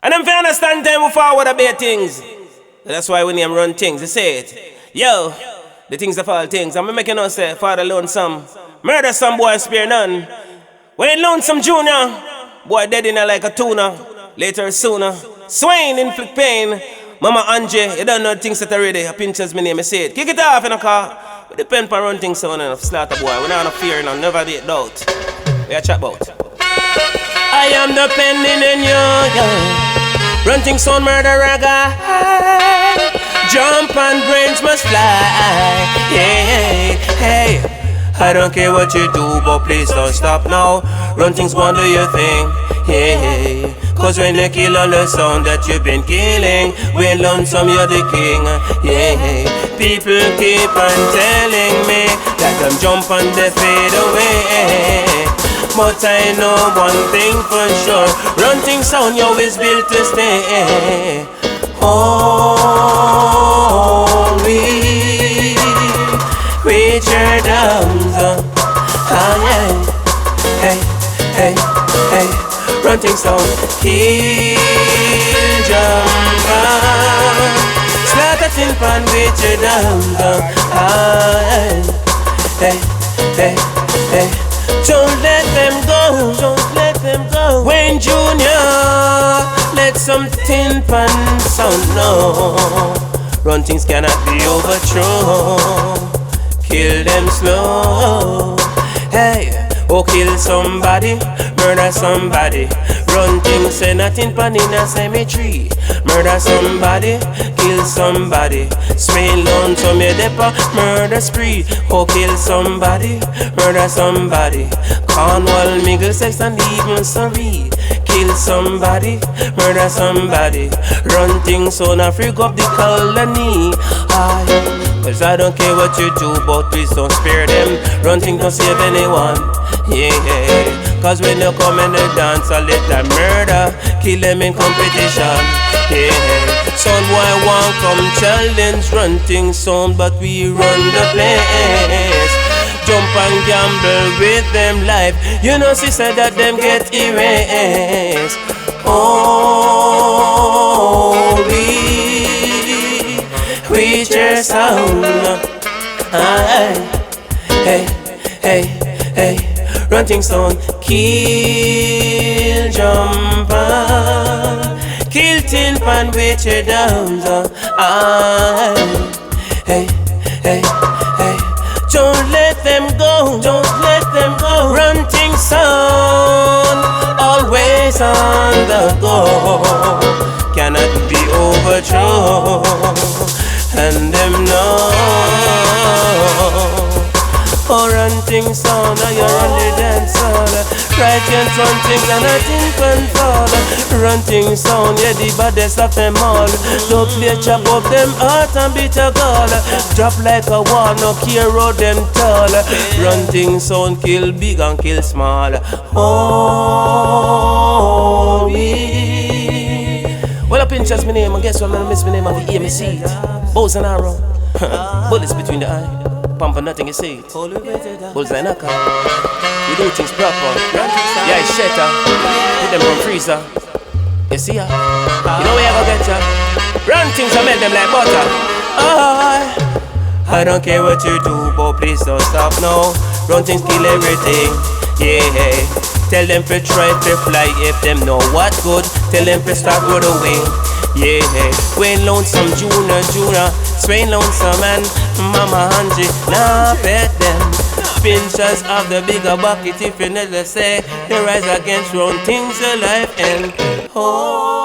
And them fi understand them who forward a bit things. That's why we name run things, you say it. Yo, the things that fall things. I'm making us say, Father Lonesome, murder some boy, spare none. When Lonesome Junior, boy dead in like a tuna, later sooner. Swain inflict pain. Mama Angie, you don't know things that are ready. I pinches my name, I say it. Kick it off in a car. We depend on run things sound enough, slaughter boy. We not no fear, no, never be doubt. We are chat about. I am depending on you, yeah. Run things sound murderer guy. Jump and brains must fly. Hey, hey. I don't care what you do, but please don't stop now. Run things, go and do your thing. Yeah, cause when you kill all the sound that you've been killing, when Lonesome you're the king. Yeah, people keep on telling me that I'm jump and they fade away, but I know one thing for sure, Run things sound you always built to stay. Oh, we reach your downs. Yeah. Hey, hey, hey. Run things down, kill jumper. Slaughter tin pan with your down. Hey, hey, hey. Don't let them go, don't let them go. Wayne Junior, let some tin pan sound no. Run things cannot be overthrown. Kill them slow. Hey. Oh, kill somebody, murder somebody. Run things, say nothing pan in a cemetery. Murder somebody, kill somebody. Swain Lonesome, your depa, murder spree. Oh, kill somebody, murder somebody. Cornwall, Mingle, Sex and even Surrey. Kill somebody, murder somebody. Run things, so now freak up the colony. Cause I don't care what you do, but please don't spare them. Run things, don't save anyone. Yeah, cause when you come in the dance, I let that murder kill them in competition. Yeah, son boy want come challenge, run things sound, but we run the place. Jump and gamble with them life. You know, she said that them get erased. Oh, we reach your sound. Hey, hey, hey. Run things down, kill jumper. Kill tin pan with your downs. Hey, hey, hey. Don't let them go, don't let them go. Run things sound, always on the go. Cannot be overthrown, and them know. Oh, run things sound, now you're on the dance hall. Right hand run things and nothing can fall. Run things sound, yeah, the baddest of them all. Don't play chop up them heart and bitter gall. Drop like a wall, no care how them tall. Run things sound, kill big and kill small. Oh, we. Well, I pinch my name, and guess what? I'm gonna miss my name, I'm gonna hear me see it. Bows and arrow, bullets between the eye. Pump and nothing you see it. Bullseye knocker. We do things proper. Yeah, it's shatter. Put them from freezer. You see ya? You know where I go get ya? Run things and melt them like butter. I don't care what you do, but please don't stop now. Run things kill everything. Yeah. Tell them to try to fly if them know what good. Tell them to start roll away. Yeah, when Lonesome Junior, Swain Lonesome and Mama Angie, now pet them. Pinchers of the bigger bucket if you never say, they rise against wrong things alive and oh.